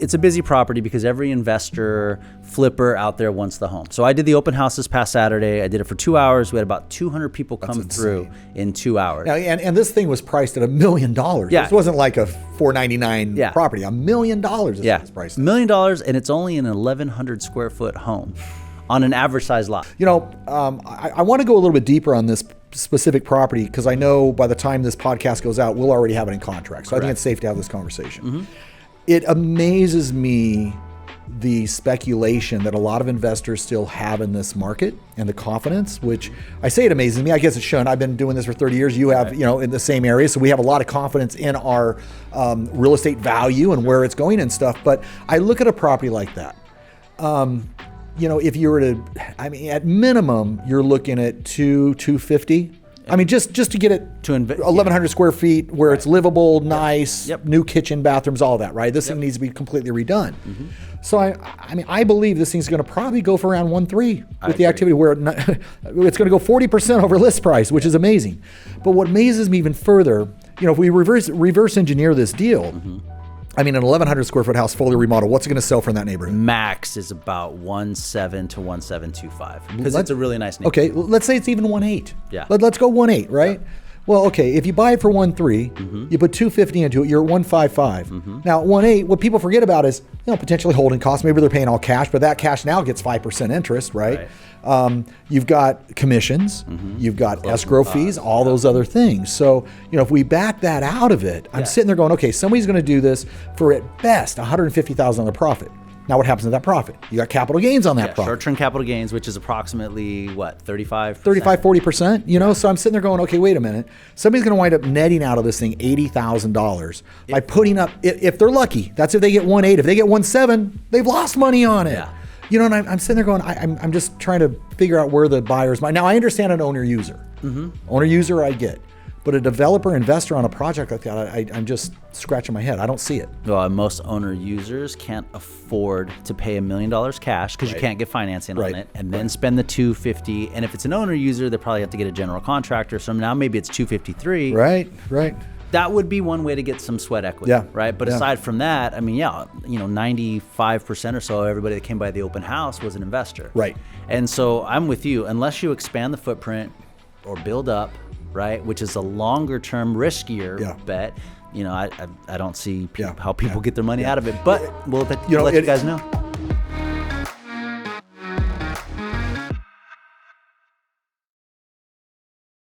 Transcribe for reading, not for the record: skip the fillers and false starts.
it's a busy property because every investor flipper out there wants the home. So I did the open house this past Saturday. I did it for 2 hours. We had about 200 people come through in 2 hours. Now, and this thing was priced at $1 million. Yeah. This wasn't like a $499 property. $1 million is yeah. priced. $1 million, and it's only an 1,100 square foot home on an average size lot. You know, I want to go a little bit deeper on this specific property because I know by the time this podcast goes out, we'll already have it in contract. So I think it's safe to have this conversation. Mm-hmm. It amazes me the speculation that a lot of investors still have in this market and the confidence, which I say it amazes me. I guess it's shown. I've been doing this for 30 years. You have, you know, in the same area. So we have a lot of confidence in our real estate value and where it's going and stuff. But I look at a property like that. You know, if you were to, I mean, at minimum, you're looking at $250. I mean, just to get it to 1,100 square feet where it's livable, nice, new kitchen, bathrooms, all that, right? This thing needs to be completely redone. Mm-hmm. So I mean, I believe this thing's going to probably go for around 1.3 with the activity where it's going to go 40% over list price, which is amazing. But what amazes me even further, you know, if we reverse engineer this deal. Mm-hmm. I mean, an 1,100 square foot house, fully remodeled, what's it going to sell for in that neighborhood? Max is about 1.7 to 1.725 because it's a really nice neighborhood. Okay, let's say it's even 1.8. Yeah. Let's go 1.8, right? Yeah. Well, okay, if you buy it for 1.3, you put $250 into it, you're at 1.55. Now, 1.8, what people forget about is, you know, potentially holding costs. Maybe they're paying all cash, but that cash now gets 5% interest, right? You've got commissions, you've got escrow fees, all those other things. So, you know, if we back that out of it, I'm sitting there going, okay, somebody's going to do this for at best $150,000 profit. Now what happens to that profit? You got capital gains on that profit. Short-term capital gains, which is approximately what, 35%? 40%, you know? So I'm sitting there going, okay, wait a minute. Somebody's going to wind up netting out of this thing $80,000 by putting up, if they're lucky, that's if they get 1.8. If they get 1.7, they've lost money on it. Yeah. You know, and I'm sitting there going, I'm just trying to figure out where the buyer's mind. Now I understand an owner-user. Owner-user I get. But a developer, investor on a project like that, I'm just scratching my head. I don't see it. Well, most owner users can't afford to pay $1 million cash because you can't get financing on it, and then spend the $250. And if it's an owner user, they probably have to get a general contractor. So now maybe it's $253. Right. That would be one way to get some sweat equity, right? But aside from that, I mean, you know, 95% or so of everybody that came by the open house was an investor. Right. And so I'm with you. Unless you expand the footprint or build up, right, which is a longer term, riskier bet. You know, I don't see how people get their money out of it, but we'll let you guys know.